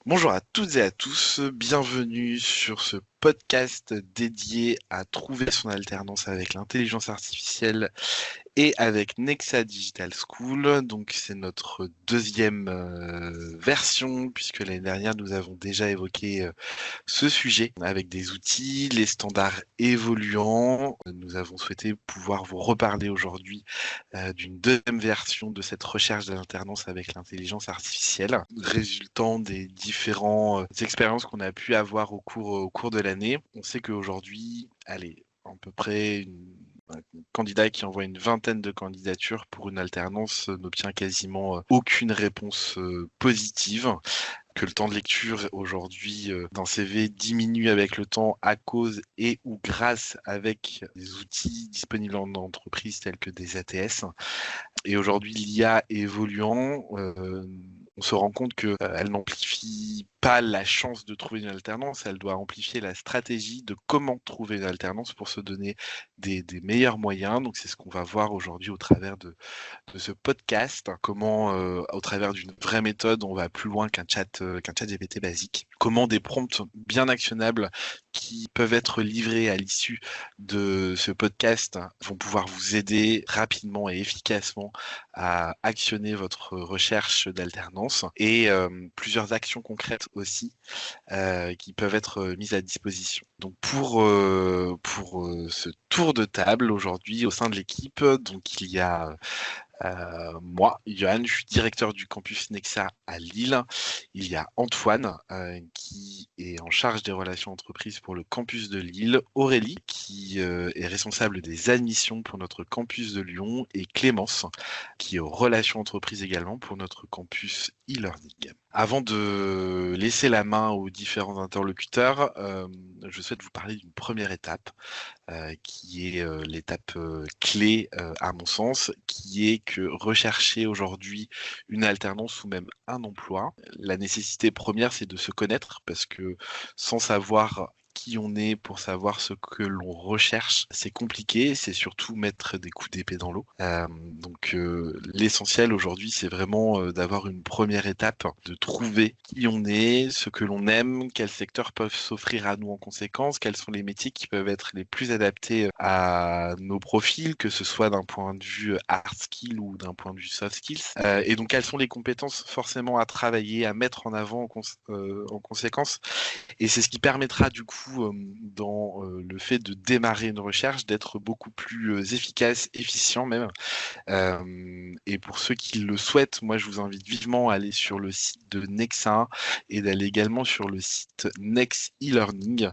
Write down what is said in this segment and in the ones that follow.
Bonjour à toutes et à tous, bienvenue sur ce podcast dédié à trouver son alternance avec l'intelligence artificielle et avec Nexa Digital School. Donc c'est notre deuxième version puisque l'année dernière nous avons déjà évoqué ce sujet avec des outils, les standards évoluants. Nous avons souhaité pouvoir vous reparler aujourd'hui d'une deuxième version de cette recherche de l'alternance avec l'intelligence artificielle, résultant des différentes expériences qu'on a pu avoir au cours de l'année. On sait qu'aujourd'hui, allez, à peu près un candidat qui envoie une vingtaine de candidatures pour une alternance n'obtient quasiment aucune réponse positive, que le temps de lecture aujourd'hui d'un CV diminue avec le temps à cause et ou grâce avec des outils disponibles en entreprise tels que des ATS. Et aujourd'hui, l'IA évoluant, on se rend compte qu'elle n'amplifie pas la chance de trouver une alternance, elle doit amplifier la stratégie de comment trouver une alternance pour se donner des meilleurs moyens. Donc c'est ce qu'on va voir aujourd'hui au travers de ce podcast, comment au travers d'une vraie méthode, on va plus loin qu'un chat GPT basique. Comment des prompts bien actionnables qui peuvent être livrés à l'issue de ce podcast vont pouvoir vous aider rapidement et efficacement à actionner votre recherche d'alternance et plusieurs actions concrètes aussi qui peuvent être mises à disposition. Donc pour ce tour de table aujourd'hui au sein de l'équipe, donc il y a moi, Johan, je suis directeur du campus Nexa à Lille. Il y a Antoine qui est en charge des relations entreprises pour le campus de Lille, Aurélie qui est responsable des admissions pour notre campus de Lyon et Clémence qui est aux relations entreprises également pour notre campus e-learning. Avant de laisser la main aux différents interlocuteurs, je souhaite vous parler d'une première étape qui est l'étape clé à mon sens, qui est que rechercher aujourd'hui une alternance ou même un emploi, la nécessité première, c'est de se connaître parce que sans savoir qui on est pour savoir ce que l'on recherche, c'est compliqué, c'est surtout mettre des coups d'épée dans l'eau. L'essentiel aujourd'hui, c'est vraiment d'avoir une première étape, de trouver qui on est, ce que l'on aime, quels secteurs peuvent s'offrir à nous en conséquence, quels sont les métiers qui peuvent être les plus adaptés à nos profils, que ce soit d'un point de vue hard skill ou d'un point de vue soft skills. Et donc, quelles sont les compétences forcément à travailler, à mettre en avant en conséquence. Et c'est ce qui permettra du coup, dans le fait de démarrer une recherche, d'être beaucoup plus efficace, efficient même. Et pour ceux qui le souhaitent, moi je vous invite vivement à aller sur le site de Nexa et d'aller également sur le site Next e-learning.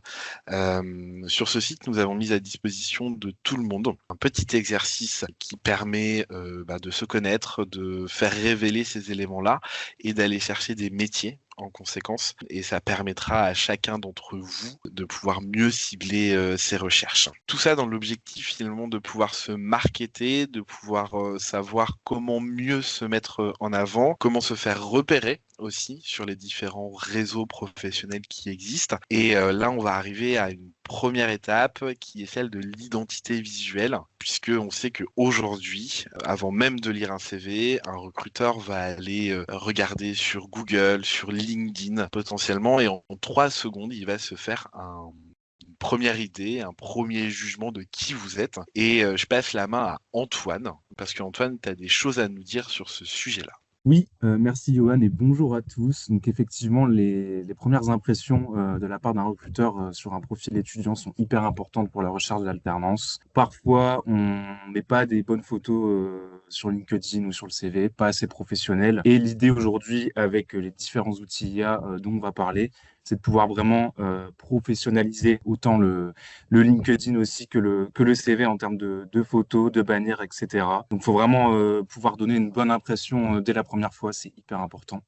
Sur ce site, nous avons mis à disposition de tout le monde un petit exercice qui permet de se connaître, de faire révéler ces éléments-là et d'aller chercher des métiers en conséquence, et ça permettra à chacun d'entre vous de pouvoir mieux cibler ses recherches. Tout ça dans l'objectif finalement de pouvoir se marketer, de pouvoir savoir comment mieux se mettre en avant, comment se faire repérer aussi sur les différents réseaux professionnels qui existent. Et là, on va arriver à une première étape qui est celle de l'identité visuelle, puisque on sait qu'aujourd'hui, avant même de lire un CV, un recruteur va aller regarder sur Google, sur LinkedIn potentiellement, et en 3 secondes, il va se faire une première idée, un premier jugement de qui vous êtes. Et je passe la main à Antoine, parce qu'Antoine, tu as des choses à nous dire sur ce sujet-là. Oui, merci Johan et bonjour à tous. Donc effectivement, les premières impressions de la part d'un recruteur sur un profil étudiant sont hyper importantes pour la recherche de l'alternance. Parfois, on met pas des bonnes photos sur LinkedIn ou sur le CV, pas assez professionnelles. Et l'idée aujourd'hui, avec les différents outils IA dont on va parler, c'est de pouvoir vraiment professionnaliser autant le LinkedIn aussi que le CV en termes de photos, de bannières, etc. Donc, il faut vraiment pouvoir donner une bonne impression dès la première fois, c'est hyper important.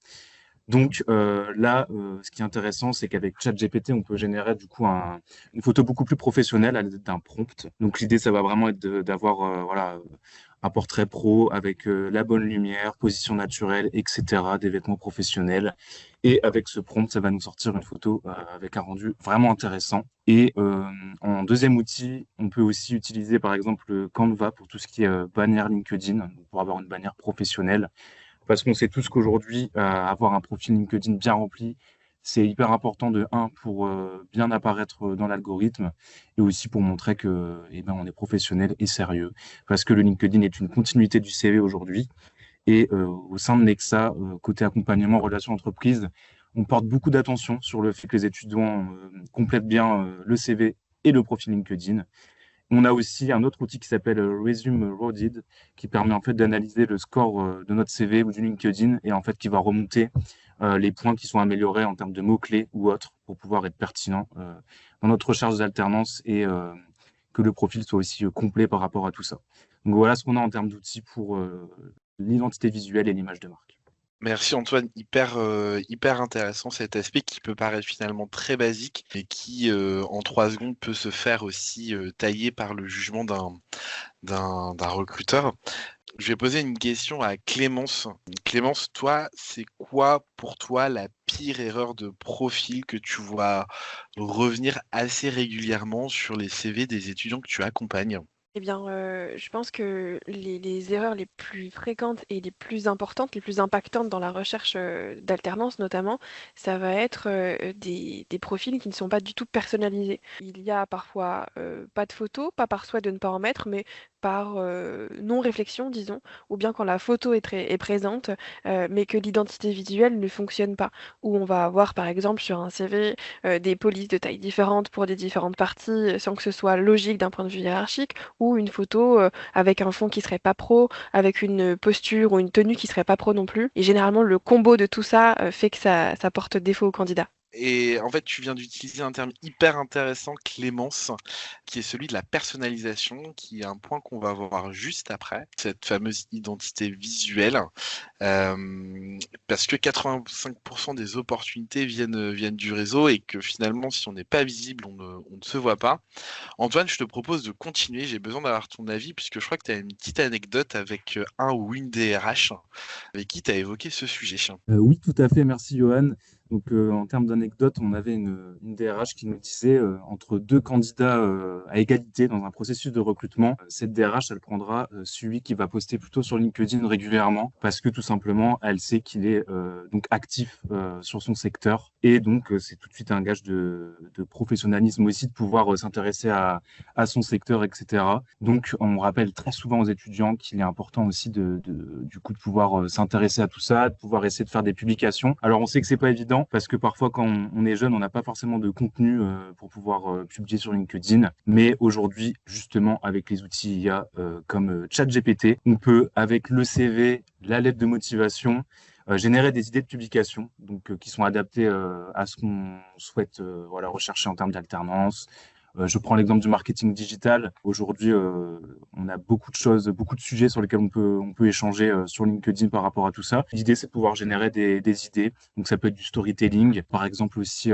Donc là, ce qui est intéressant, c'est qu'avec ChatGPT, on peut générer du coup une photo beaucoup plus professionnelle à l'aide d'un prompt. Donc l'idée, ça va vraiment être d'avoir voilà, un portrait pro avec la bonne lumière, position naturelle, etc., des vêtements professionnels. Et avec ce prompt, ça va nous sortir une photo avec un rendu vraiment intéressant. Et en deuxième outil, on peut aussi utiliser par exemple Canva pour tout ce qui est bannière LinkedIn, donc pour avoir une bannière professionnelle. Parce qu'on sait tous qu'aujourd'hui, avoir un profil LinkedIn bien rempli, C'est hyper important de un pour bien apparaître dans l'algorithme et aussi pour montrer que on est professionnel et sérieux parce que le LinkedIn est une continuité du CV aujourd'hui et au sein de Nexa, côté accompagnement relations entreprises, on porte beaucoup d'attention sur le fait que les étudiants complètent bien le CV et le profil LinkedIn. On a aussi un autre outil qui s'appelle Resume Roaded, qui permet en fait d'analyser le score de notre CV ou du LinkedIn et en fait qui va remonter les points qui sont améliorés en termes de mots-clés ou autres pour pouvoir être pertinent dans notre recherche d'alternance et que le profil soit aussi complet par rapport à tout ça. Donc voilà ce qu'on a en termes d'outils pour l'identité visuelle et l'image de marque. Merci Antoine, hyper intéressant cet aspect qui peut paraître finalement très basique, mais qui en 3 secondes peut se faire aussi tailler par le jugement d'un recruteur. Je vais poser une question à Clémence. Clémence, toi, c'est quoi pour toi la pire erreur de profil que tu vois revenir assez régulièrement sur les CV des étudiants que tu accompagnes? Eh bien, je pense que les erreurs les plus fréquentes et les plus importantes, les plus impactantes dans la recherche d'alternance notamment, ça va être des profils qui ne sont pas du tout personnalisés. Il y a parfois pas de photo, pas par souhait de ne pas en mettre, mais par non-réflexion, disons, ou bien quand la photo est présente, mais que l'identité visuelle ne fonctionne pas. Où on va avoir, par exemple, sur un CV, des polices de tailles différentes pour des différentes parties, sans que ce soit logique d'un point de vue hiérarchique ou une photo avec un fond qui serait pas pro, avec une posture ou une tenue qui serait pas pro non plus. Et généralement, le combo de tout ça fait que ça porte défaut au candidat. Et en fait, tu viens d'utiliser un terme hyper intéressant, Clémence, qui est celui de la personnalisation, qui est un point qu'on va voir juste après, cette fameuse identité visuelle. Parce que 85% des opportunités viennent du réseau et que finalement, si on n'est pas visible, on ne se voit pas. Antoine, je te propose de continuer. J'ai besoin d'avoir ton avis, puisque je crois que tu as une petite anecdote avec un ou une DRH avec qui tu as évoqué ce sujet. Oui, tout à fait, merci Johan. Donc, en termes d'anecdote, on avait une DRH qui nous disait entre deux candidats à égalité dans un processus de recrutement, cette DRH, elle prendra celui qui va poster plutôt sur LinkedIn régulièrement parce que tout simplement, elle sait qu'il est donc actif sur son secteur et donc c'est tout de suite un gage de professionnalisme aussi de pouvoir s'intéresser à son secteur, etc. Donc, on rappelle très souvent aux étudiants qu'il est important aussi du coup de pouvoir s'intéresser à tout ça, de pouvoir essayer de faire des publications. Alors, on sait que c'est pas évident parce que parfois, quand on est jeune, on n'a pas forcément de contenu pour pouvoir publier sur LinkedIn. Mais aujourd'hui, justement, avec les outils IA comme ChatGPT, on peut, avec le CV, la lettre de motivation, générer des idées de publication donc, qui sont adaptées à ce qu'on souhaite voilà, rechercher en termes d'alternance. Je prends l'exemple du marketing digital. Aujourd'hui, on a beaucoup de choses, beaucoup de sujets sur lesquels on peut échanger sur LinkedIn par rapport à tout ça. L'idée, c'est de pouvoir générer des idées. Donc, ça peut être du storytelling, par exemple aussi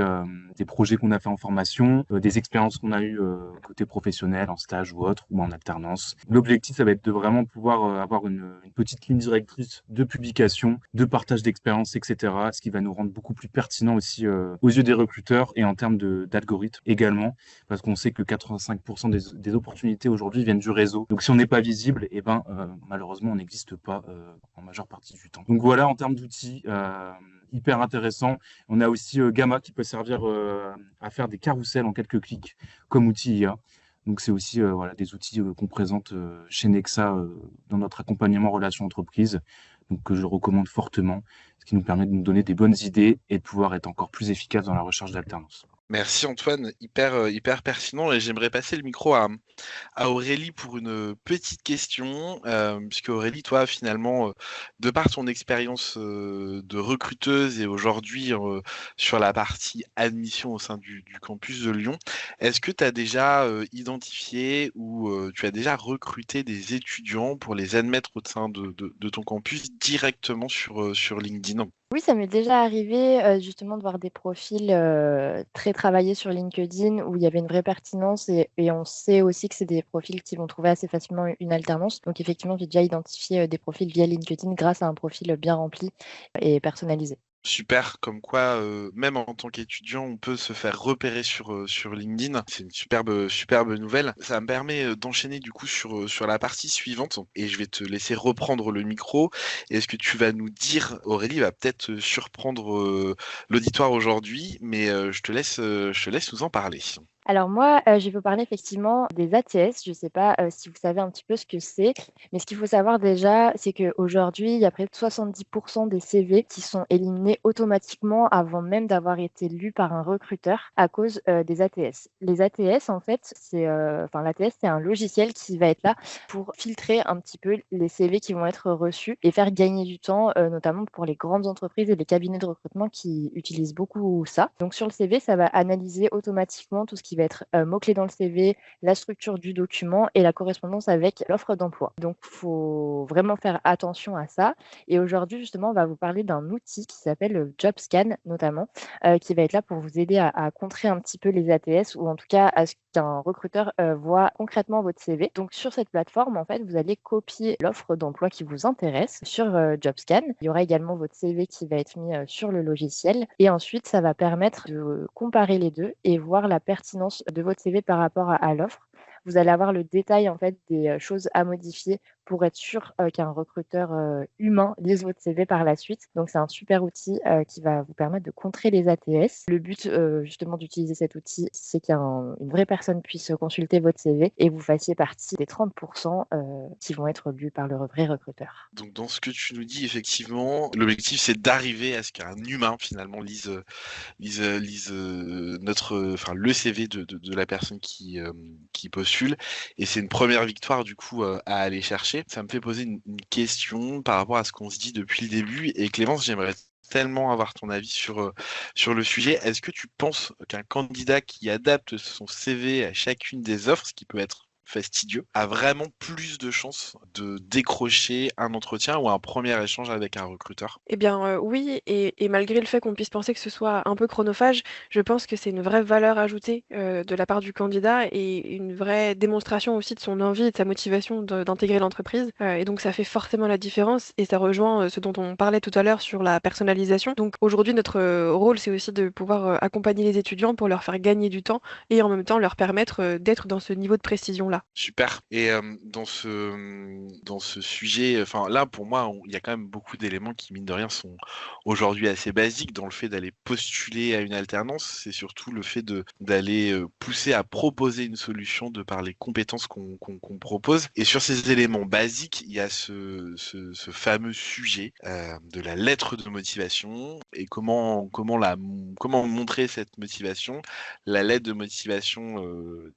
des projets qu'on a fait en formation, des expériences qu'on a eues côté professionnel, en stage ou autre, ou en alternance. L'objectif, ça va être de vraiment pouvoir avoir une petite ligne directrice de publication, de partage d'expériences, etc. Ce qui va nous rendre beaucoup plus pertinent aussi aux yeux des recruteurs et en termes d'algorithmes également parce qu'on sait que 85% des opportunités aujourd'hui viennent du réseau. Donc si on n'est pas visible, malheureusement, on n'existe pas en majeure partie du temps. Donc voilà, en termes d'outils, hyper intéressant. On a aussi Gamma qui peut servir à faire des carousels en quelques clics comme outil IA. Donc c'est aussi voilà, des outils qu'on présente chez Nexa dans notre accompagnement relations entreprises, donc que je recommande fortement, ce qui nous permet de nous donner des bonnes idées et de pouvoir être encore plus efficace dans la recherche d'alternance. Merci Antoine, hyper pertinent. Et j'aimerais passer le micro à Aurélie pour une petite question, puisque Aurélie, toi, finalement, de par ton expérience de recruteuse et aujourd'hui sur la partie admission au sein du campus de Lyon, est-ce que tu as déjà identifié ou tu as déjà recruté des étudiants pour les admettre au sein de ton campus directement sur LinkedIn? Oui, ça m'est déjà arrivé justement de voir des profils très travaillés sur LinkedIn où il y avait une vraie pertinence et on sait aussi que c'est des profils qui vont trouver assez facilement une alternance. Donc effectivement, j'ai déjà identifié des profils via LinkedIn grâce à un profil bien rempli et personnalisé. Super, comme quoi, même en tant qu'étudiant, on peut se faire repérer sur LinkedIn. C'est une superbe nouvelle. Ça me permet d'enchaîner du coup sur la partie suivante et je vais te laisser reprendre le micro. Et ce que tu vas nous dire, Aurélie, va peut-être surprendre l'auditoire aujourd'hui, mais je te laisse nous en parler. Alors moi, je vais vous parler effectivement des ATS. Je ne sais pas si vous savez un petit peu ce que c'est, mais ce qu'il faut savoir déjà, c'est qu'aujourd'hui, il y a près de 70% des CV qui sont éliminés automatiquement avant même d'avoir été lus par un recruteur à cause des ATS. Les ATS, en fait, l'ATS, c'est un logiciel qui va être là pour filtrer un petit peu les CV qui vont être reçus et faire gagner du temps, notamment pour les grandes entreprises et les cabinets de recrutement qui utilisent beaucoup ça. Donc sur le CV, ça va analyser automatiquement tout ce qui va être mots-clés dans le CV, la structure du document et la correspondance avec l'offre d'emploi. Donc, il faut vraiment faire attention à ça. Et aujourd'hui, justement, on va vous parler d'un outil qui s'appelle le JobScan, notamment, qui va être là pour vous aider à contrer un petit peu les ATS ou en tout cas à ce qu'un recruteur voit concrètement votre CV. Donc, sur cette plateforme, en fait, vous allez copier l'offre d'emploi qui vous intéresse sur JobScan. Il y aura également votre CV qui va être mis sur le logiciel. Et ensuite, ça va permettre de comparer les deux et voir la pertinence de votre CV par rapport à l'offre. Vous allez avoir le détail en fait des choses à modifier pour être sûr qu'un recruteur humain lise votre CV par la suite. Donc c'est un super outil qui va vous permettre de contrer les ATS. Le but justement d'utiliser cet outil, c'est qu'une vraie personne puisse consulter votre CV et vous fassiez partie des 30% qui vont être lus par le vrai recruteur. Donc dans ce que tu nous dis, effectivement, l'objectif c'est d'arriver à ce qu'un humain finalement lise enfin le CV de la personne qui postule. Et c'est une première victoire du coup à aller chercher. Ça me fait poser une question par rapport à ce qu'on se dit depuis le début. Et Clémence, j'aimerais tellement avoir ton avis sur le sujet. Est-ce que tu penses qu'un candidat qui adapte son CV à chacune des offres, ce qui peut être fastidieux, a vraiment plus de chances de décrocher un entretien ou un premier échange avec un recruteur? Eh bien, oui et malgré le fait qu'on puisse penser que ce soit un peu chronophage, je pense que c'est une vraie valeur ajoutée, de la part du candidat et une vraie démonstration aussi de son envie et de sa motivation d'intégrer l'entreprise, et donc ça fait forcément la différence et ça rejoint, ce dont on parlait tout à l'heure sur la personnalisation. Donc aujourd'hui, notre, rôle, c'est aussi de pouvoir, accompagner les étudiants pour leur faire gagner du temps et en même temps leur permettre, d'être dans ce niveau de précision-là. Super. Et dans ce sujet, enfin là pour moi, il y a quand même beaucoup d'éléments qui, mine de rien, sont aujourd'hui assez basiques dans le fait d'aller postuler à une alternance. C'est surtout le fait d'aller pousser à proposer une solution de par les compétences qu'on propose. Et sur ces éléments basiques, il y a ce fameux sujet de la lettre de motivation et comment montrer cette motivation. La lettre de motivation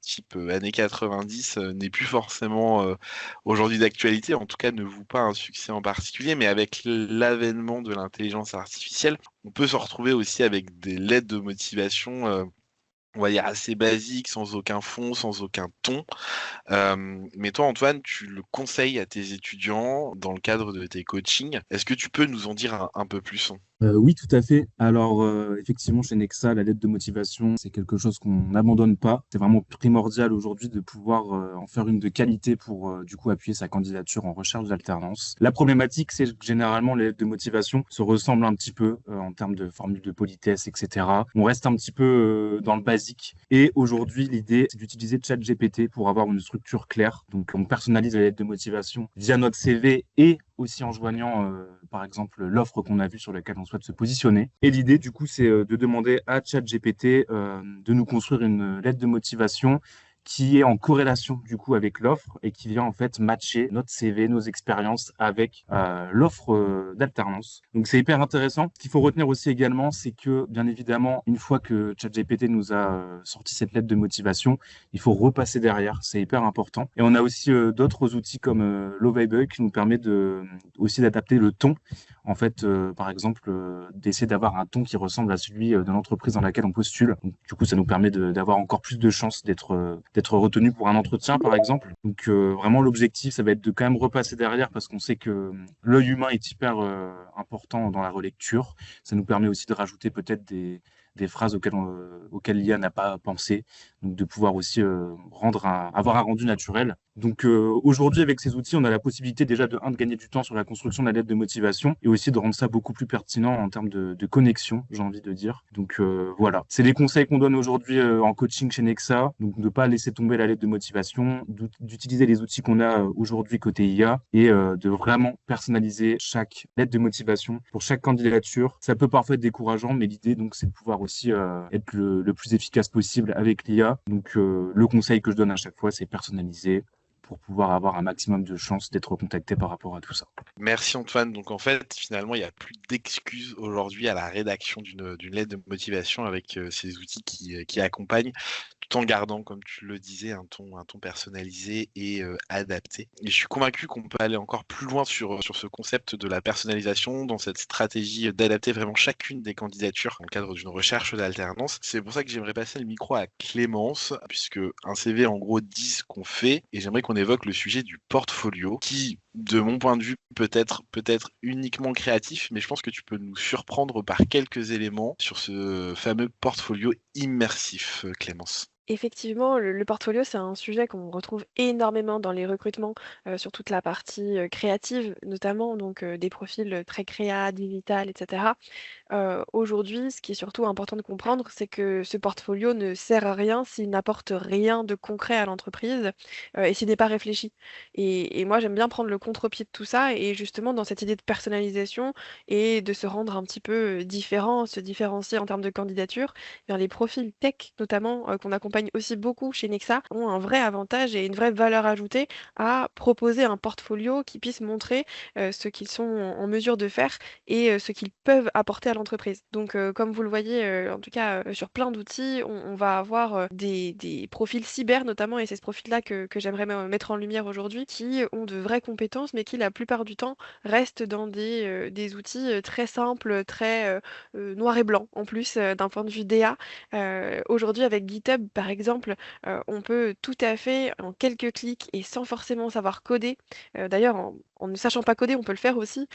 type années 90 n'est plus forcément aujourd'hui d'actualité, en tout cas ne voue pas un succès en particulier, mais avec l'avènement de l'intelligence artificielle, on peut se retrouver aussi avec des lettres de motivation, on va dire assez basiques, sans aucun fond, sans aucun ton. Mais toi, Antoine, tu le conseilles à tes étudiants dans le cadre de tes coachings. Est-ce que tu peux nous en dire un peu plus? Oui, tout à fait. Alors, effectivement, chez Nexa, la lettre de motivation, c'est quelque chose qu'on n'abandonne pas. C'est vraiment primordial aujourd'hui de pouvoir en faire une de qualité pour, du coup, appuyer sa candidature en recherche d'alternance. La problématique, c'est que généralement, les lettres de motivation se ressemblent un petit peu en termes de formule de politesse, etc. On reste un petit peu dans le basique. Et aujourd'hui, l'idée, c'est d'utiliser ChatGPT pour avoir une structure claire. Donc, on personnalise la lettre de motivation via notre CV et aussi en joignant, par exemple, l'offre qu'on a vue sur laquelle on souhaite se positionner. Et l'idée, du coup, c'est de demander à ChatGPT de nous construire une lettre de motivation qui est en corrélation du coup avec l'offre et qui vient en fait matcher notre CV, nos expériences avec l'offre d'alternance. Donc c'est hyper intéressant. Ce qu'il faut retenir aussi également, c'est que bien évidemment, une fois que ChatGPT nous a sorti cette lettre de motivation, il faut repasser derrière. C'est hyper important. Et on a aussi d'autres outils comme Lovable qui nous permet aussi d'adapter le ton. En fait, par exemple, d'essayer d'avoir un ton qui ressemble à celui de l'entreprise dans laquelle on postule. Donc, du coup, ça nous permet d'avoir encore plus de chances d'être retenu pour un entretien, par exemple. Donc, vraiment, l'objectif, ça va être de quand même repasser derrière parce qu'on sait que l'œil humain est hyper important dans la relecture. Ça nous permet aussi de rajouter peut-être des phrases auxquelles l'IA n'a pas pensé, donc de pouvoir aussi avoir un rendu naturel. Donc aujourd'hui, avec ces outils, on a la possibilité déjà de gagner du temps sur la construction de la lettre de motivation et aussi de rendre ça beaucoup plus pertinent en termes de connexion, j'ai envie de dire. Donc voilà, c'est les conseils qu'on donne aujourd'hui en coaching chez Nexa. Donc de ne pas laisser tomber la lettre de motivation, d'utiliser les outils qu'on a aujourd'hui côté IA et de vraiment personnaliser chaque lettre de motivation pour chaque candidature. Ça peut parfois être décourageant, mais l'idée donc c'est de pouvoir aussi être le plus efficace possible avec l'IA. Donc le conseil que je donne à chaque fois, c'est personnaliser pour pouvoir avoir un maximum de chances d'être contacté par rapport à tout ça. Merci Antoine. Donc en fait, finalement, il n'y a plus d'excuses aujourd'hui à la rédaction d'une lettre de motivation avec ces outils qui accompagnent, tout en gardant, comme tu le disais, un ton personnalisé et adapté. Et je suis convaincu qu'on peut aller encore plus loin sur ce concept de la personnalisation, dans cette stratégie d'adapter vraiment chacune des candidatures dans le cadre d'une recherche d'alternance. C'est pour ça que j'aimerais passer le micro à Clémence, puisque un CV en gros dit ce qu'on fait, et j'aimerais qu'on évoque le sujet du portfolio, qui, de mon point de vue, peut-être uniquement créatif, mais je pense que tu peux nous surprendre par quelques éléments sur ce fameux portfolio immersif, Clémence. Effectivement, le portfolio, c'est un sujet qu'on retrouve énormément dans les recrutements, sur toute la partie, créative notamment, donc des profils, très créa, digital et cetera. Aujourd'hui, ce qui est surtout important de comprendre, c'est que ce portfolio ne sert à rien s'il n'apporte rien de concret à l'entreprise, et s'il n'est pas réfléchi. Et moi, j'aime bien prendre le contre-pied de tout ça et justement dans cette idée de personnalisation et de se rendre un petit peu, différent, se différencier en termes de candidature, eh bien les profils tech notamment, qu'on accompagne aussi beaucoup chez Nexa, ont un vrai avantage et une vraie valeur ajoutée à proposer un portfolio qui puisse montrer, ce qu'ils sont en mesure de faire et ce qu'ils peuvent apporter à l'entreprise. Donc comme vous le voyez, en tout cas, sur plein d'outils, on va avoir, des profils cyber notamment et c'est ce profil-là que j'aimerais mettre en lumière aujourd'hui, qui ont de vraies compétences, mais qui la plupart du temps restent dans des outils, très simples, très, noir et blanc en plus, d'un point de vue DA. Aujourd'hui avec GitHub par exemple, on peut tout à fait en quelques clics et sans forcément savoir coder, d'ailleurs en ne sachant pas coder, on peut le faire aussi,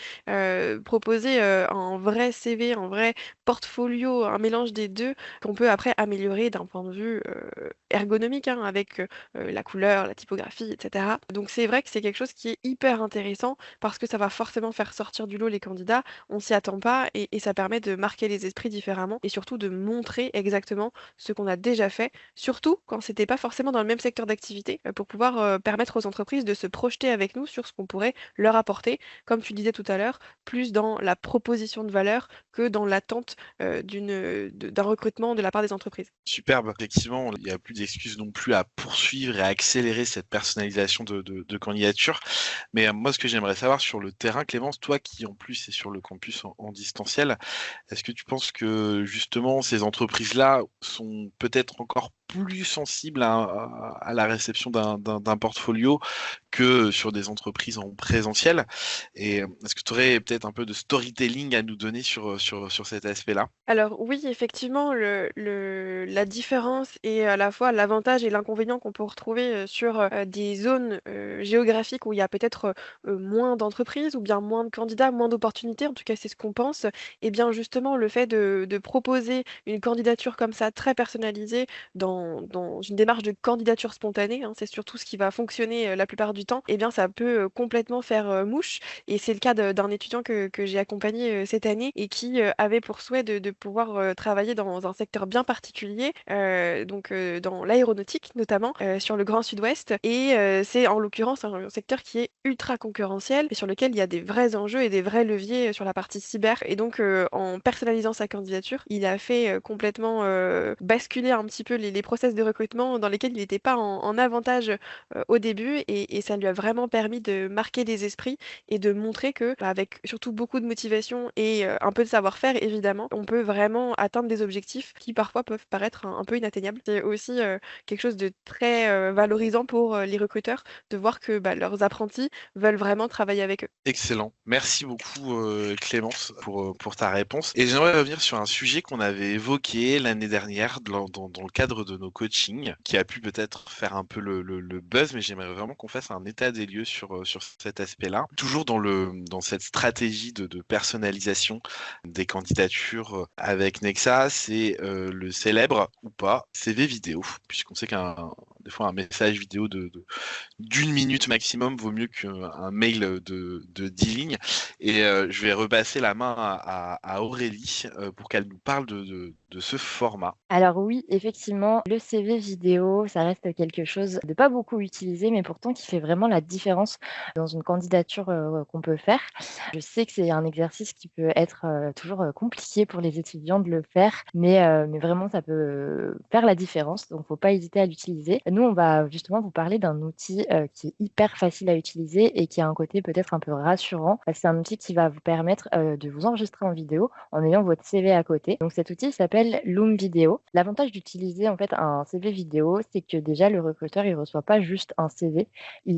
proposer, un vrai CV, un vrai portfolio, un mélange des 2 qu'on peut après améliorer d'un point de vue, ergonomique, hein, avec, la couleur, la typographie et cetera. Donc c'est vrai que c'est quelque chose qui est hyper intéressant parce que ça va forcément faire sortir du lot les candidats, on s'y attend pas et ça permet de marquer les esprits différemment et surtout de montrer exactement ce qu'on a déjà fait, surtout quand c'était pas forcément dans le même secteur d'activité, pour pouvoir, permettre aux entreprises de se projeter avec nous sur ce qu'on pourrait leur apporter, comme tu disais tout à l'heure, plus dans la proposition de valeur que dans l'attente, d'un recrutement de la part des entreprises. Superbe, effectivement, il n'y a plus d'excuses non plus à poursuivre et à accélérer cette personnalisation de candidature. Mais moi, ce que j'aimerais savoir sur le terrain, Clémence, toi qui en plus es sur le campus en distanciel, est-ce que tu penses que justement ces entreprises-là sont peut-être encore plus sensibles à la réception d'un portfolio que sur des entreprises en présentiel? Et est-ce que tu aurais peut-être un peu de storytelling à nous donner sur cet aspect-là? Alors oui, effectivement, la différence et à la fois l'avantage et l'inconvénient qu'on peut retrouver, sur, des zones, géographiques où il y a peut-être, moins d'entreprises ou bien moins de candidats, moins d'opportunités, en tout cas c'est ce qu'on pense. Et bien justement le fait de proposer une candidature comme ça très personnalisée dans une démarche de candidature spontanée, hein, c'est surtout ce qui va fonctionner, la plupart du temps, et bien ça peut, complètement faire, mouche. Et c'est le cas d'un étudiant que j'ai accompagné, cette année et qui, avait pour souhait de pouvoir, travailler dans un secteur bien particulier, donc dans l'aéronautique notamment, sur le Grand Sud-Ouest. Et c'est en l'occurrence un secteur qui est ultra concurrentiel et sur lequel il y a des vrais enjeux et des vrais leviers, sur la partie cyber. Et donc en personnalisant sa candidature, il a fait, complètement, basculer un petit peu les process de recrutement dans lesquels il n'était pas en avantage, au début et ça lui a vraiment permis de marquer les esprits et de montrer que, bah, avec surtout beaucoup de motivation et un peu de savoir-faire évidemment, on peut vraiment atteindre des objectifs qui parfois peuvent paraître un peu inatteignables. C'est aussi, quelque chose de très, valorisant pour, les recruteurs de voir que, bah, leurs apprentis veulent vraiment travailler avec eux. Excellent. Merci beaucoup, Clémence, pour ta réponse. Et j'aimerais revenir sur un sujet qu'on avait évoqué l'année dernière dans le cadre de nos coachings, qui a pu peut-être faire un peu le buzz, mais j'aimerais vraiment qu'on fasse un état des lieux sur cet aspect-là. Toujours dans cette stratégie de personnalisation des candidatures avec Nexa, c'est le célèbre ou pas CV vidéo, puisqu'on sait des fois un message vidéo d'une minute maximum vaut mieux qu'un mail de 10 lignes. Et je vais repasser la main à Aurélie pour qu'elle nous parle de ce format. Alors oui, effectivement, le CV vidéo, ça reste quelque chose de pas beaucoup utilisé, mais pourtant qui fait vraiment la différence dans une candidature qu'on peut faire. Je sais que c'est un exercice qui peut être toujours compliqué pour les étudiants de le faire, mais vraiment ça peut faire la différence, donc faut pas hésiter à l'utiliser. Nous, on va justement vous parler d'un outil qui est hyper facile à utiliser et qui a un côté peut-être un peu rassurant. C'est un outil qui va vous permettre de vous enregistrer en vidéo en ayant votre CV à côté. Donc cet outil s'appelle Loom Video. L'avantage d'utiliser en fait un CV vidéo, c'est que déjà le recruteur, il reçoit pas juste un CV,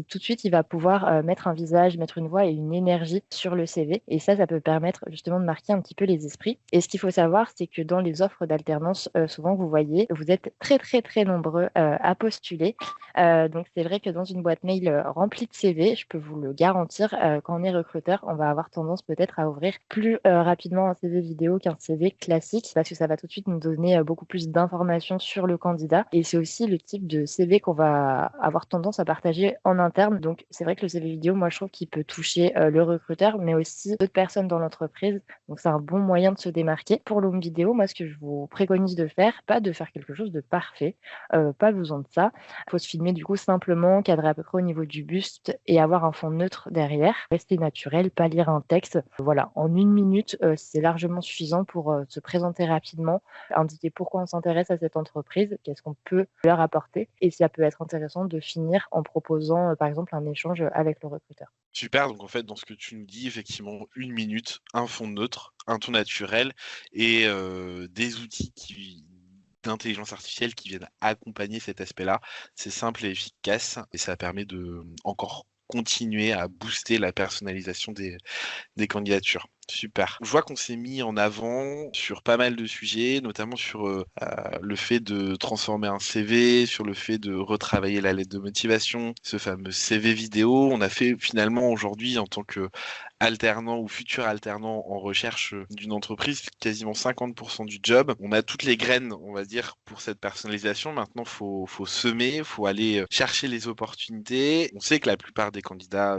tout de suite, il va pouvoir mettre un visage, mettre une voix et une énergie sur le CV. Et ça peut permettre justement de marquer un petit peu les esprits. Et ce qu'il faut savoir, c'est que dans les offres d'alternance, souvent vous voyez, vous êtes très très très nombreux à postuler. Donc c'est vrai que dans une boîte mail remplie de CV, je peux vous le garantir, quand on est recruteur, on va avoir tendance peut-être à ouvrir plus rapidement un CV vidéo qu'un CV classique, parce que ça va tout de suite nous donner beaucoup plus d'informations sur le candidat. Et c'est aussi le type de CV qu'on va avoir tendance à partager en interne. Donc c'est vrai que le CV vidéo, moi je trouve qu'il peut toucher le recruteur, mais aussi d'autres personnes dans l'entreprise. Donc c'est un bon moyen de se démarquer. Pour l'home vidéo, moi ce que je vous préconise de faire, pas de faire quelque chose de parfait, pas besoin de ça. Il faut se filmer du coup simplement, cadrer à peu près au niveau du buste et avoir un fond neutre derrière. Rester naturel, pas lire un texte. Voilà, en 1 minute, c'est largement suffisant pour se présenter rapidement, indiquer pourquoi on s'intéresse à cette entreprise, qu'est-ce qu'on peut leur apporter. Et ça peut être intéressant de finir en proposant, par exemple, un échange avec le recruteur. Super, donc en fait, dans ce que tu nous dis, effectivement, 1 minute, un fond neutre, un ton naturel et des outils d'intelligence artificielle qui viennent accompagner cet aspect-là. C'est simple et efficace et ça permet de encore continuer à booster la personnalisation des candidatures. Super. Je vois qu'on s'est mis en avant sur pas mal de sujets, notamment sur le fait de transformer un CV, sur le fait de retravailler la lettre de motivation, ce fameux CV vidéo. On a fait finalement aujourd'hui en tant que alternant ou futur alternant en recherche d'une entreprise, quasiment 50% du job. On a toutes les graines, on va dire, pour cette personnalisation. Maintenant, faut semer, faut aller chercher les opportunités. On sait que la plupart des candidats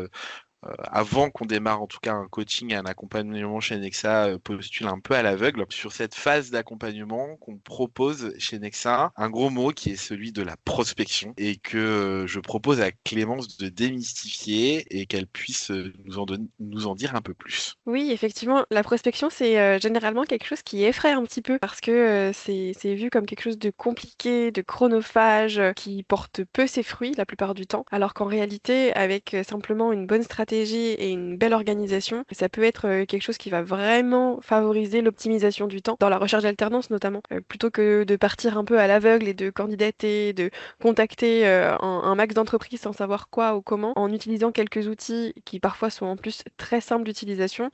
avant qu'on démarre en tout cas un coaching et un accompagnement chez Nexa, postule un peu à l'aveugle. Sur cette phase d'accompagnement qu'on propose chez Nexa, un gros mot qui est celui de la prospection et que je propose à Clémence de démystifier et qu'elle puisse nous en dire un peu plus. Oui, effectivement, la prospection, c'est généralement quelque chose qui effraie un petit peu parce que c'est vu comme quelque chose de compliqué, de chronophage, qui porte peu ses fruits la plupart du temps, alors qu'en réalité, avec simplement une bonne stratégie et une belle organisation, ça peut être quelque chose qui va vraiment favoriser l'optimisation du temps dans la recherche d'alternance notamment, plutôt que de partir un peu à l'aveugle et de candidater, de contacter un max d'entreprises sans savoir quoi ou comment, en utilisant quelques outils qui parfois sont en plus très simples d'utilisation.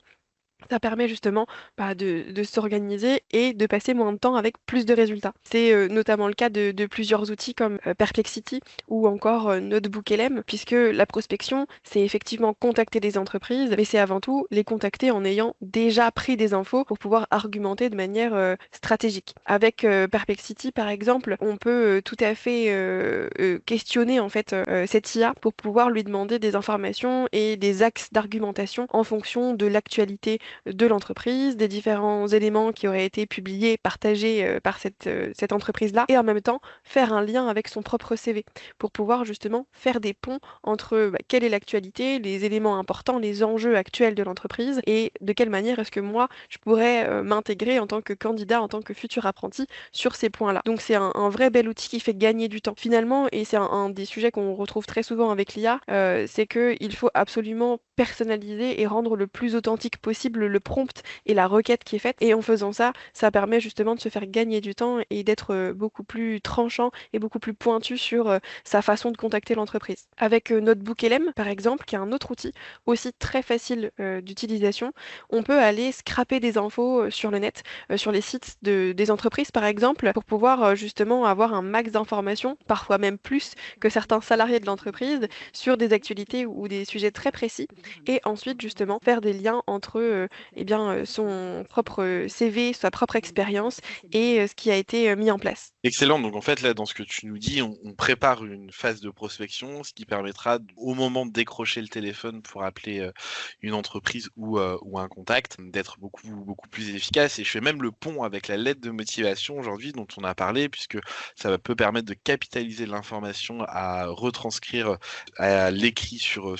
Ça permet justement de s'organiser et de passer moins de temps avec plus de résultats. C'est notamment le cas de plusieurs outils comme Perplexity ou encore NotebookLM, puisque la prospection, c'est effectivement contacter des entreprises, mais c'est avant tout les contacter en ayant déjà pris des infos pour pouvoir argumenter de manière stratégique. Avec Perplexity, par exemple, on peut tout à fait questionner en fait cette IA pour pouvoir lui demander des informations et des axes d'argumentation en fonction de l'actualité de l'entreprise, des différents éléments qui auraient été publiés, partagés par cette entreprise-là, et en même temps faire un lien avec son propre CV pour pouvoir justement faire des ponts entre quelle est l'actualité, les éléments importants, les enjeux actuels de l'entreprise et de quelle manière est-ce que moi je pourrais m'intégrer en tant que candidat, en tant que futur apprenti sur ces points-là. Donc c'est un vrai bel outil qui fait gagner du temps. Finalement, et c'est un des sujets qu'on retrouve très souvent avec l'IA, c'est qu'il faut absolument personnaliser et rendre le plus authentique possible le prompt et la requête qui est faite. Et en faisant ça, ça permet justement de se faire gagner du temps et d'être beaucoup plus tranchant et beaucoup plus pointu sur sa façon de contacter l'entreprise. Avec Notebook LM, par exemple, qui est un autre outil aussi très facile d'utilisation, on peut aller scraper des infos sur le net, sur les sites des entreprises, par exemple, pour pouvoir justement avoir un max d'informations, parfois même plus que certains salariés de l'entreprise, sur des actualités ou des sujets très précis, et ensuite justement faire des liens entre son propre CV, sa propre expérience et ce qui a été mis en place. Excellent. Donc en fait, là, dans ce que tu nous dis, on prépare une phase de prospection, ce qui permettra, au moment de décrocher le téléphone pour appeler une entreprise ou un contact, d'être beaucoup plus efficace. Et je fais même le pont avec la lettre de motivation aujourd'hui dont on a parlé, puisque peut permettre de capitaliser l'information à retranscrire à l'écrit sur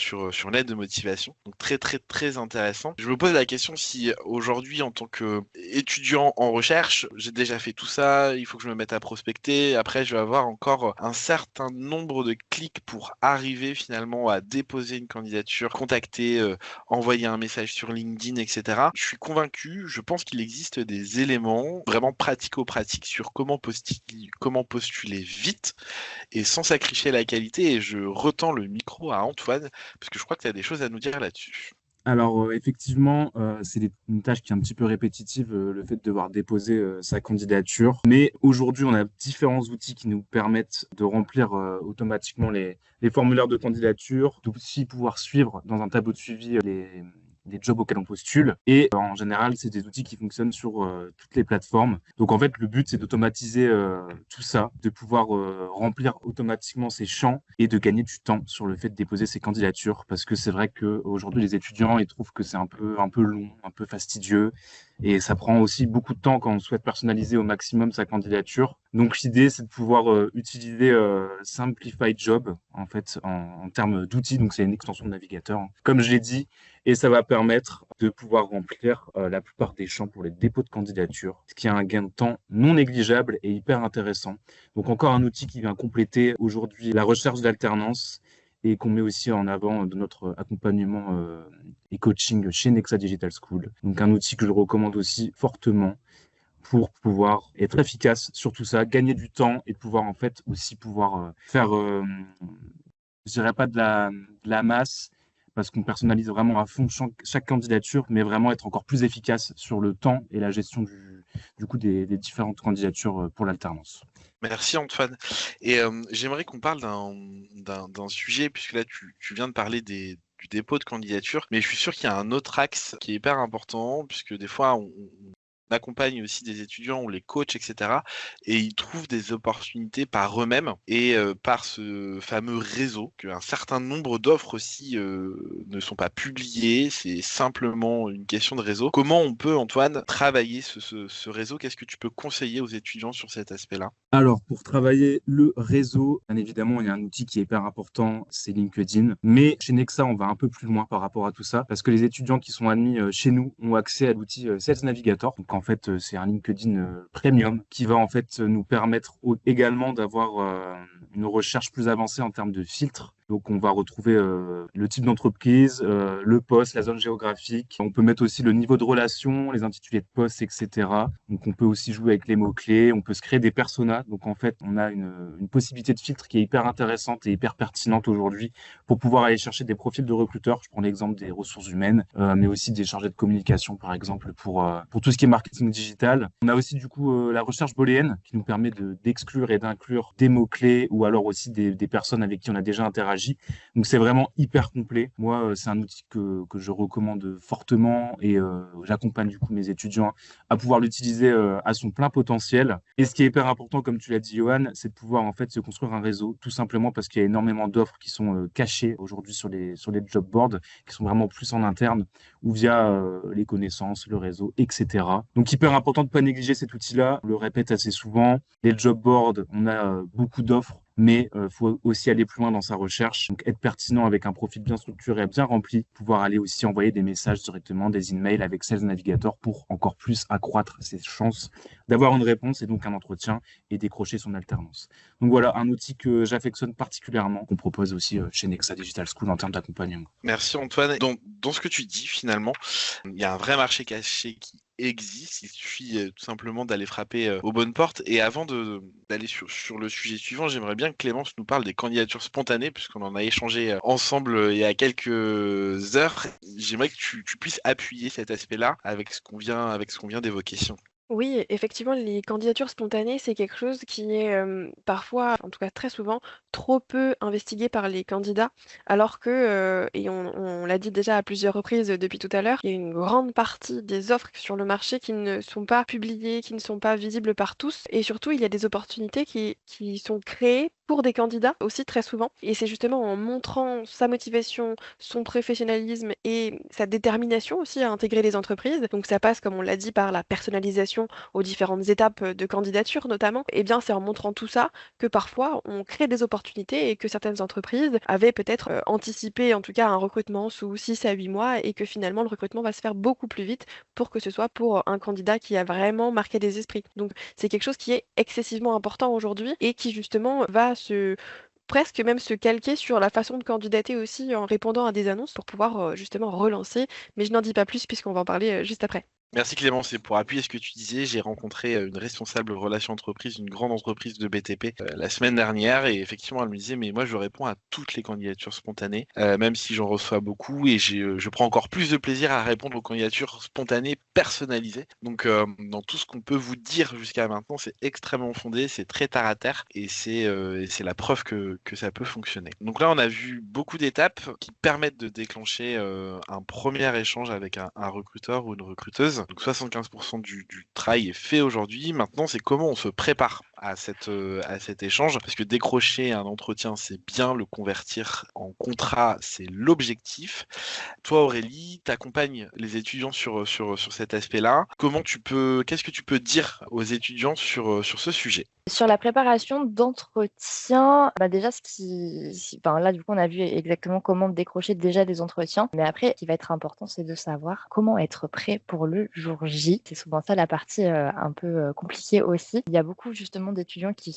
lettre de motivation. Donc très très très intéressant. Je me pose la question si aujourd'hui, en tant qu'étudiant en recherche, j'ai déjà fait tout ça, il faut que je me mette à prospecter. Après, je vais avoir encore un certain nombre de clics pour arriver finalement à déposer une candidature, contacter, envoyer un message sur LinkedIn, etc. Je suis convaincu, je pense qu'il existe des éléments vraiment pratico-pratiques sur comment postuler vite et sans sacrifier la qualité. Et je retends le micro à Antoine, parce que je crois que tu as des choses à nous dire là-dessus. Alors, effectivement, c'est une tâche qui est un petit peu répétitive, le fait de devoir déposer sa candidature. Mais aujourd'hui, on a différents outils qui nous permettent de remplir automatiquement les formulaires de candidature, d'aussi pouvoir suivre dans un tableau de suivi les jobs auxquels on postule. Et en général, c'est des outils qui fonctionnent sur toutes les plateformes. Donc en fait, le but, c'est d'automatiser tout ça, de pouvoir remplir automatiquement ces champs et de gagner du temps sur le fait de déposer ces candidatures. Parce que c'est vrai qu'aujourd'hui, les étudiants, ils trouvent que c'est un peu long, un peu fastidieux. Et ça prend aussi beaucoup de temps quand on souhaite personnaliser au maximum sa candidature. Donc l'idée, c'est de pouvoir utiliser Simplified Job, en fait, en termes d'outils. Donc c'est une extension de navigateur, hein, comme je l'ai dit. Et ça va permettre de pouvoir remplir la plupart des champs pour les dépôts de candidature, ce qui a un gain de temps non négligeable et hyper intéressant. Donc encore un outil qui vient compléter aujourd'hui la recherche d'alternance et qu'on met aussi en avant de notre accompagnement et coaching chez Nexa Digital School. Donc un outil que je recommande aussi fortement pour pouvoir être efficace sur tout ça, gagner du temps et de pouvoir en fait aussi pouvoir faire, je dirais pas de la masse, parce qu'on personnalise vraiment à fond chaque candidature, mais vraiment être encore plus efficace sur le temps et la gestion du coup des différentes candidatures pour l'alternance. Merci Antoine. Et j'aimerais qu'on parle d'un sujet, puisque là tu viens de parler du dépôt de candidature, mais je suis sûr qu'il y a un autre axe qui est hyper important, puisque des fois on accompagne aussi des étudiants, on les coach, etc. Et ils trouvent des opportunités par eux-mêmes et par ce fameux réseau, qu'un certain nombre d'offres aussi ne sont pas publiées, c'est simplement une question de réseau. Comment on peut, Antoine, travailler ce réseau? Qu'est-ce que tu peux conseiller aux étudiants sur cet aspect-là? Alors, pour travailler le réseau, bien évidemment, il y a un outil qui est hyper important, c'est LinkedIn. Mais chez Nexa, on va un peu plus loin par rapport à tout ça, parce que les étudiants qui sont admis chez nous ont accès à l'outil Sales Navigator. Donc, en fait, c'est un LinkedIn premium qui va en fait nous permettre également d'avoir une recherche plus avancée en termes de filtres. Donc, on va retrouver le type d'entreprise, le poste, la zone géographique. On peut mettre aussi le niveau de relation, les intitulés de poste, etc. Donc, on peut aussi jouer avec les mots-clés. On peut se créer des personas. Donc, en fait, on a une possibilité de filtre qui est hyper intéressante et hyper pertinente aujourd'hui pour pouvoir aller chercher des profils de recruteurs. Je prends l'exemple des ressources humaines, mais aussi des chargés de communication, par exemple, pour tout ce qui est marketing digital. On a aussi, du coup, la recherche booléenne qui nous permet d'exclure et d'inclure des mots-clés ou alors aussi des personnes avec qui on a déjà interagi. Donc c'est vraiment hyper complet. Moi, c'est un outil que je recommande fortement et j'accompagne du coup mes étudiants à pouvoir l'utiliser à son plein potentiel. Et ce qui est hyper important, comme tu l'as dit, Johan, c'est de pouvoir en fait se construire un réseau, tout simplement parce qu'il y a énormément d'offres qui sont cachées aujourd'hui sur les job boards, qui sont vraiment plus en interne ou via les connaissances, le réseau, etc. Donc hyper important de ne pas négliger cet outil-là. On le répète assez souvent. Les job boards, on a beaucoup d'offres mais il faut aussi aller plus loin dans sa recherche, donc être pertinent avec un profil bien structuré, bien rempli, pouvoir aller aussi envoyer des messages directement, des emails avec Sales Navigator pour encore plus accroître ses chances d'avoir une réponse et donc un entretien et décrocher son alternance. Donc voilà, un outil que j'affectionne particulièrement, qu'on propose aussi chez Nexa Digital School en termes d'accompagnement. Merci Antoine. Dans ce que tu dis, finalement, il y a un vrai marché caché qui existe. Il suffit tout simplement d'aller frapper aux bonnes portes. Et avant d'aller sur le sujet suivant, j'aimerais bien que Clémence nous parle des candidatures spontanées, puisqu'on en a échangé ensemble il y a quelques heures. J'aimerais que tu puisses appuyer cet aspect-là avec ce qu'on vient d'évoquer. Oui, effectivement, les candidatures spontanées, c'est quelque chose qui est parfois, en tout cas très souvent, trop peu investigué par les candidats, alors que, et on l'a dit déjà à plusieurs reprises depuis tout à l'heure, il y a une grande partie des offres sur le marché qui ne sont pas publiées, qui ne sont pas visibles par tous, et surtout, il y a des opportunités qui sont créées pour des candidats aussi très souvent, et c'est justement en montrant sa motivation, son professionnalisme et sa détermination aussi à intégrer les entreprises. Donc ça passe, comme on l'a dit, par la personnalisation aux différentes étapes de candidature notamment. Et bien c'est en montrant tout ça que parfois on crée des opportunités et que certaines entreprises avaient peut-être anticipé en tout cas un recrutement sous 6 à 8 mois et que finalement le recrutement va se faire beaucoup plus vite pour que ce soit pour un candidat qui a vraiment marqué des esprits. Donc c'est quelque chose qui est excessivement important aujourd'hui et qui justement va se presque même se calquer sur la façon de candidater aussi en répondant à des annonces pour pouvoir justement relancer. Mais je n'en dis pas plus puisqu'on va en parler juste après. Merci Clémence. Et pour appuyer ce que tu disais, j'ai rencontré une responsable relation entreprise d'une grande entreprise de BTP la semaine dernière et effectivement elle me disait mais moi je réponds à toutes les candidatures spontanées, même si j'en reçois beaucoup et je prends encore plus de plaisir à répondre aux candidatures spontanées personnalisées. Donc dans tout ce qu'on peut vous dire jusqu'à maintenant, c'est extrêmement fondé, c'est très terre à terre et c'est la preuve que ça peut fonctionner. Donc là on a vu beaucoup d'étapes qui permettent de déclencher un premier échange avec un recruteur ou une recruteuse. Donc 75% du travail est fait aujourd'hui. Maintenant, c'est comment on se prépare à cet échange. Parce que décrocher un entretien, c'est bien. Le convertir en contrat, c'est l'objectif. Toi, Aurélie, tu accompagnes les étudiants sur cet aspect-là. Qu'est-ce que tu peux dire aux étudiants sur ce sujet? Sur la préparation d'entretien, bah déjà, enfin, là, du coup, on a vu exactement comment décrocher déjà des entretiens. Mais après, ce qui va être important, c'est de savoir comment être prêt pour le jour J. C'est souvent ça la partie un peu compliquée aussi. Il y a beaucoup justement d'étudiants qui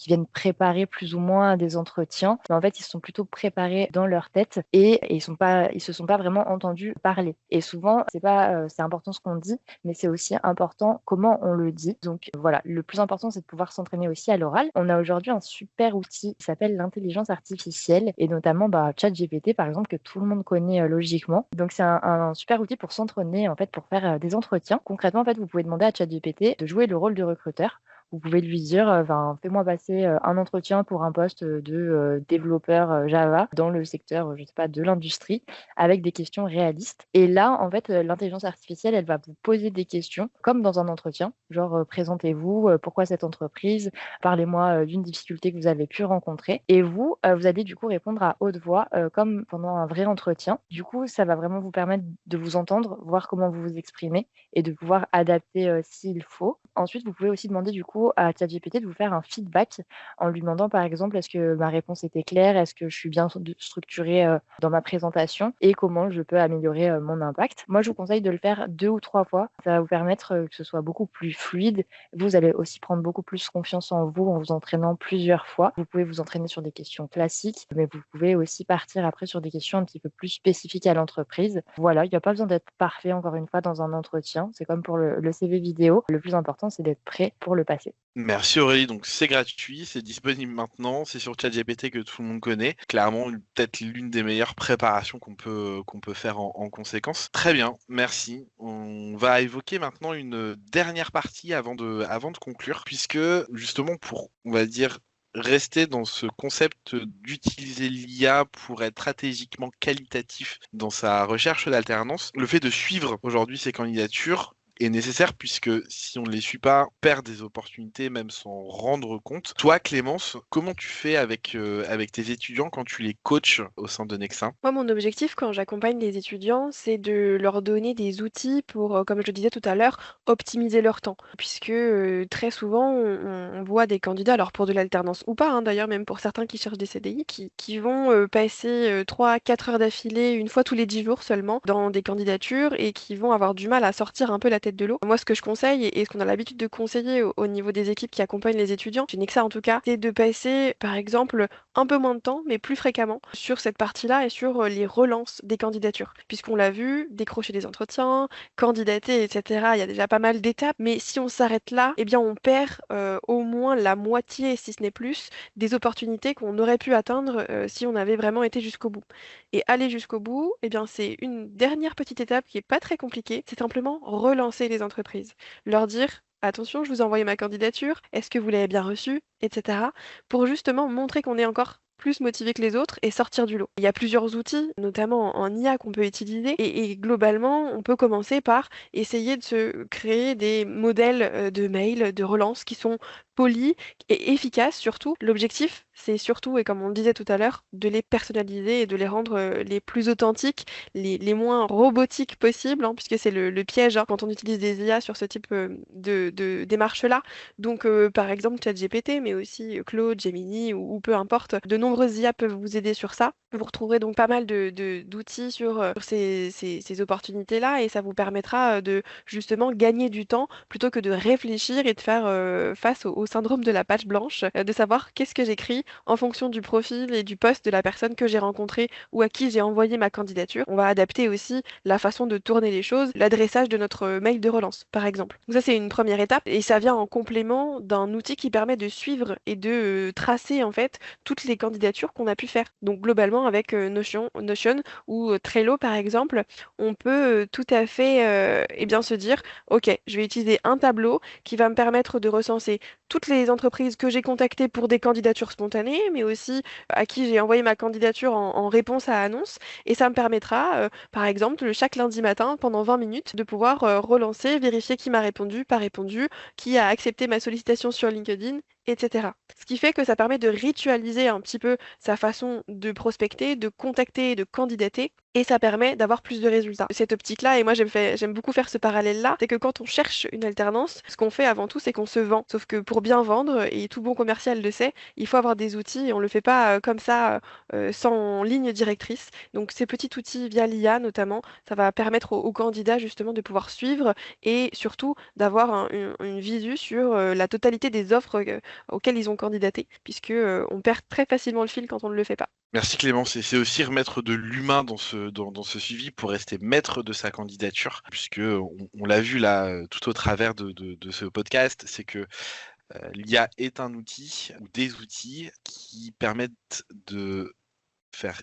viennent préparer plus ou moins des entretiens, mais en fait, ils sont plutôt préparés dans leur tête et ils se sont pas vraiment entendus parler. Et souvent, c'est important ce qu'on dit, mais c'est aussi important comment on le dit. Donc voilà, le plus important, c'est de pouvoir s'entraîner aussi à l'oral. On a aujourd'hui un super outil qui s'appelle l'intelligence artificielle et notamment ChatGPT par exemple que tout le monde connaît logiquement. Donc c'est un super outil pour s'entraîner en fait pour faire des entretiens. Concrètement en fait vous pouvez demander à ChatGPT de jouer le rôle du recruteur. Vous pouvez lui dire, fais-moi passer un entretien pour un poste de développeur Java dans le secteur, je sais pas, de l'industrie, avec des questions réalistes. Et là, en fait, l'intelligence artificielle, elle va vous poser des questions, comme dans un entretien, genre présentez-vous, pourquoi cette entreprise, parlez-moi d'une difficulté que vous avez pu rencontrer. Et vous, vous allez du coup répondre à haute voix, comme pendant un vrai entretien. Du coup, ça va vraiment vous permettre de vous entendre, voir comment vous vous exprimez et de pouvoir adapter s'il faut. Ensuite, vous pouvez aussi demander du coup à ChatGPT de vous faire un feedback en lui demandant par exemple est-ce que ma réponse était claire, est-ce que je suis bien structurée dans ma présentation et comment je peux améliorer mon impact. Moi, je vous conseille de le faire 2 ou 3 fois. Ça va vous permettre que ce soit beaucoup plus fluide. Vous allez aussi prendre beaucoup plus confiance en vous en vous entraînant plusieurs fois. Vous pouvez vous entraîner sur des questions classiques, mais vous pouvez aussi partir après sur des questions un petit peu plus spécifiques à l'entreprise. Voilà, il n'y a pas besoin d'être parfait encore une fois dans un entretien. C'est comme pour le CV vidéo. Le plus important, c'est d'être prêt pour le passer. Merci Aurélie, donc c'est gratuit, c'est disponible maintenant, c'est sur ChatGPT que tout le monde connaît. Clairement, peut-être l'une des meilleures préparations qu'on peut faire en conséquence. Très bien, merci. On va évoquer maintenant une dernière partie avant de conclure, puisque justement pour, on va dire, rester dans ce concept d'utiliser l'IA pour être stratégiquement qualitatif dans sa recherche d'alternance, le fait de suivre aujourd'hui ces candidatures est nécessaire, puisque si on ne les suit pas, on perd des opportunités même sans rendre compte. Toi, Clémence, comment tu fais avec tes étudiants quand tu les coaches au sein de Nexa? Moi, mon objectif quand j'accompagne les étudiants, c'est de leur donner des outils pour, comme je le disais tout à l'heure, optimiser leur temps. Puisque très souvent, on voit des candidats, alors pour de l'alternance ou pas, hein, d'ailleurs, même pour certains qui cherchent des CDI, qui vont passer 3 à 4 heures d'affilée, une fois tous les 10 jours seulement, dans des candidatures et qui vont avoir du mal à sortir un peu la tête de l'eau. Moi, ce que je conseille et ce qu'on a l'habitude de conseiller au niveau des équipes qui accompagnent les étudiants, chez Nexa en tout cas, c'est de passer, par exemple, un peu moins de temps, mais plus fréquemment, sur cette partie-là et sur les relances des candidatures. Puisqu'on l'a vu, décrocher des entretiens, candidater, etc., il y a déjà pas mal d'étapes, mais si on s'arrête là, eh bien on perd au moins la moitié, si ce n'est plus, des opportunités qu'on aurait pu atteindre si on avait vraiment été jusqu'au bout. Et aller jusqu'au bout, eh bien c'est une dernière petite étape qui est pas très compliquée, c'est simplement relancer les entreprises. Leur dire attention, je vous ai envoyé ma candidature, est-ce que vous l'avez bien reçue, etc. Pour justement montrer qu'on est encore plus motivé que les autres et sortir du lot. Il y a plusieurs outils, notamment en IA, qu'on peut utiliser et globalement, on peut commencer par essayer de se créer des modèles de mails, de relance qui sont polis et efficaces surtout. L'objectif, c'est surtout, et comme on le disait tout à l'heure, de les personnaliser et de les rendre les plus authentiques, les moins robotiques possibles, hein, puisque c'est le piège hein, quand on utilise des IA sur ce type de démarche-là. Donc, par exemple, ChatGPT, mais aussi Claude, Gemini ou peu importe, de nombreuses IA peuvent vous aider sur ça. Vous retrouverez donc pas mal d'outils sur ces opportunités-là et ça vous permettra de justement gagner du temps plutôt que de réfléchir et de faire face au syndrome de la page blanche, de savoir qu'est-ce que j'écris en fonction du profil et du poste de la personne que j'ai rencontrée ou à qui j'ai envoyé ma candidature. On va adapter aussi la façon de tourner les choses, l'adressage de notre mail de relance, par exemple. Donc ça, c'est une première étape et ça vient en complément d'un outil qui permet de suivre et de tracer en fait toutes les candidatures qu'on a pu faire. Donc globalement, avec Notion ou Trello, par exemple, on peut tout à fait eh bien, se dire, OK, je vais utiliser un tableau qui va me permettre de recenser toutes les entreprises que j'ai contactées pour des candidatures spontanées, mais aussi à qui j'ai envoyé ma candidature en réponse à annonce. Et ça me permettra, par exemple, chaque lundi matin, pendant 20 minutes, de pouvoir relancer, vérifier qui m'a répondu, pas répondu, qui a accepté ma sollicitation sur LinkedIn, etc. Ce qui fait que ça permet de ritualiser un petit peu sa façon de prospecter, de contacter et de candidater. Et ça permet d'avoir plus de résultats. Cette optique-là, et moi j'aime beaucoup faire ce parallèle-là, c'est que quand on cherche une alternance, ce qu'on fait avant tout, c'est qu'on se vend. Sauf que pour bien vendre, et tout bon commercial le sait, il faut avoir des outils et on le fait pas comme ça sans ligne directrice. Donc ces petits outils via l'IA notamment, ça va permettre aux candidats justement de pouvoir suivre et surtout d'avoir une visu sur la totalité des offres auxquelles ils ont candidaté, puisque on perd très facilement le fil quand on ne le fait pas. Merci Clémence, et c'est aussi remettre de l'humain dans ce suivi pour rester maître de sa candidature, puisque on l'a vu là tout au travers de ce podcast, c'est que l'IA est un outil ou des outils qui permettent de faire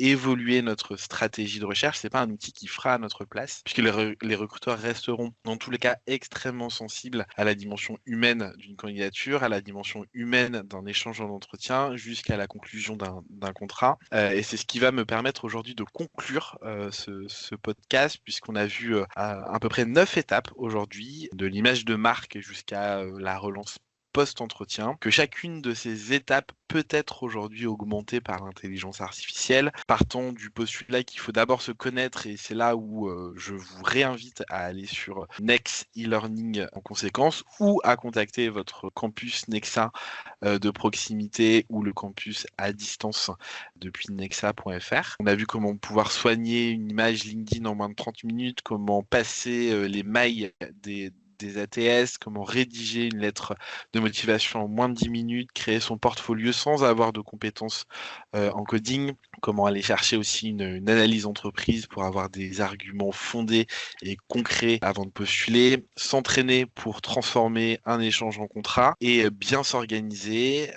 évoluer notre stratégie de recherche. C'est pas un outil qui fera à notre place, puisque les recruteurs resteront dans tous les cas extrêmement sensibles à la dimension humaine d'une candidature, à la dimension humaine d'un échange en entretien, jusqu'à la conclusion d'un contrat. Et c'est ce qui va me permettre aujourd'hui de conclure ce podcast, puisqu'on a vu à peu près 9 étapes aujourd'hui, de l'image de marque jusqu'à la relance post-entretien, que chacune de ces étapes peut être aujourd'hui augmentée par l'intelligence artificielle, partant du postulat qu'il faut d'abord se connaître, et c'est là où je vous réinvite à aller sur Next e-learning en conséquence, ou à contacter votre campus Nexa de proximité ou le campus à distance depuis nexa.fr. On a vu comment pouvoir soigner une image LinkedIn en moins de 30 minutes, comment passer les mailles des ATS, comment rédiger une lettre de motivation en moins de 10 minutes, créer son portfolio sans avoir de compétences en coding, comment aller chercher aussi une analyse entreprise pour avoir des arguments fondés et concrets avant de postuler, s'entraîner pour transformer un échange en contrat et bien s'organiser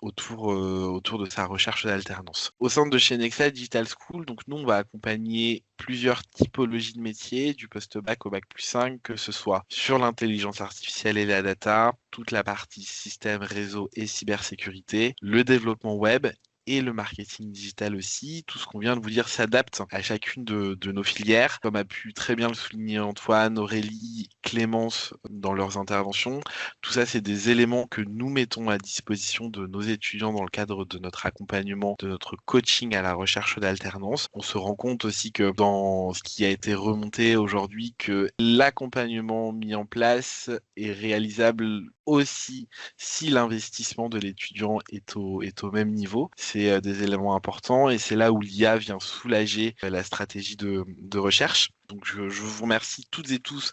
autour de sa recherche d'alternance. Au sein de chez Nexa Digital School, donc nous on va accompagner plusieurs typologies de métiers, du post-bac au bac+5, que ce soit sur l'intelligence artificielle et la data, toute la partie système, réseau et cybersécurité, le développement web et le marketing digital aussi. Tout ce qu'on vient de vous dire s'adapte à chacune de nos filières, comme a pu très bien le souligner Antoine, Aurélie, Clémence dans leurs interventions. Tout ça, c'est des éléments que nous mettons à disposition de nos étudiants dans le cadre de notre accompagnement, de notre coaching à la recherche d'alternance. On se rend compte aussi que dans ce qui a été remonté aujourd'hui, que l'accompagnement mis en place est réalisable aussi si l'investissement de l'étudiant est au même niveau. C'est des éléments importants et c'est là où l'IA vient soulager la stratégie de recherche. Donc je vous remercie toutes et tous,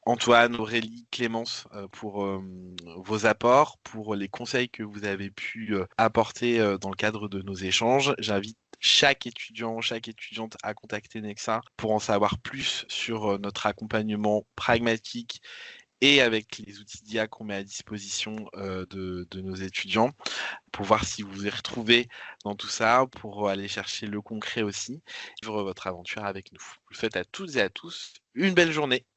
Antoine, Aurélie, Clémence, pour vos apports, pour les conseils que vous avez pu apporter dans le cadre de nos échanges. J'invite chaque étudiant, chaque étudiante à contacter Nexa pour en savoir plus sur notre accompagnement pragmatique et avec les outils d'IA qu'on met à disposition de nos étudiants, pour voir si vous vous y retrouvez dans tout ça, pour aller chercher le concret aussi, vivre votre aventure avec nous. Je vous souhaite à toutes et à tous une belle journée.